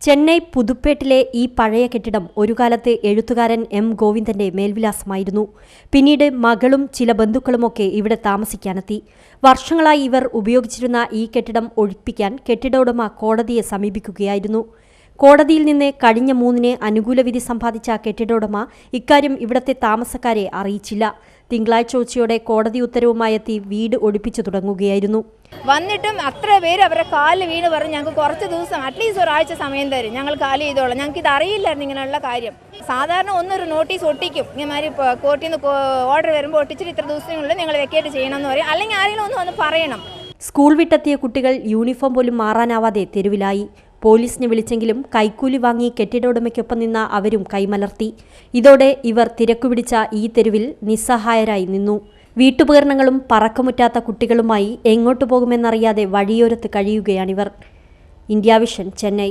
ചെന്നൈ പുതുപ്പേട്ടിലെ ഈ പഴയ കെട്ടിടം ഒരു കാലത്ത് എഴുത്തുകാരൻ എം ഗോവിന്ദന്റെ മേൽവിലാസമായിരുന്നു. പിന്നീട് മകളും ചില ബന്ധുക്കളുമൊക്കെ ഇവിടെ താമസിക്കാനെത്തി. വർഷങ്ങളായി ഇവർ ഉപയോഗിച്ചിരുന്ന ഈ കെട്ടിടം ഒഴിപ്പിക്കാൻ കെട്ടിട ഉടമ കോടതിയെ സമീപിക്കുകയായിരുന്നു. കോടതിയിൽ നിന്ന് കഴിഞ്ഞ 3-ന് അനുകൂല വിധി സമ്പാദിച്ച കെട്ടിട ഉടമ ഇക്കാര്യം ഇവിടത്തെ താമസക്കാരെ അറിയിച്ചില്ല. തിങ്കളാഴ്ച ഉച്ചയോടെ കോടതി ഉത്തരവുമായെത്തി വീട് ഒഴിപ്പിച്ചു തുടങ്ങുകയായിരുന്നു. വന്നിട്ടും അത്ര പേര് അവരുടെ കാലിൽ വീണ് പറഞ്ഞ് ഞങ്ങൾക്ക് കുറച്ച് ദിവസം അറ്റ്ലീസ്റ്റ് ഒരാഴ്ച സമയം തരും, ഞങ്ങൾ കാല് ചെയ്തോളാം. ഞങ്ങൾക്ക് ഇത് അറിയില്ലായിരുന്നു ഇങ്ങനെയുള്ള കാര്യം. സാധാരണ ഒന്നൊരു നോട്ടീസ് ഒട്ടിക്കും, ഇങ്ങനെ കോർട്ടിൽ നിന്ന് ഓർഡർ വരുമ്പോൾ ഒട്ടിച്ചിട്ട് ഇത്ര ദിവസത്തിനുള്ളിൽ നിങ്ങൾ വെക്കേറ്റ് ചെയ്യണമെന്ന് പറയും, അല്ലെങ്കിൽ ആരെങ്കിലും ഒന്ന് വന്ന് പറയണം. സ്കൂൾ വിട്ടെത്തിയ കുട്ടികൾ യൂണിഫോം പോലും മാറാനാവാതെ തെരുവിലായി. പോലീസിനെ വിളിച്ചെങ്കിലും കൈക്കൂലി വാങ്ങി കെട്ടിട ഉടമയ്ക്കൊപ്പം നിന്ന അവരും കൈമലർത്തി. ഇതോടെ ഇവർ തിരക്കുപിടിച്ച ഈ തെരുവിൽ നിസ്സഹായരായി നിന്നു. വീട്ടുപകരണങ്ങളും പറക്കമുറ്റാത്ത കുട്ടികളുമായി എങ്ങോട്ടു പോകുമെന്നറിയാതെ വഴിയോരത്ത് കഴിയുകയാണിവർ. ഇന്ത്യ വിഷൻ, ചെന്നൈ.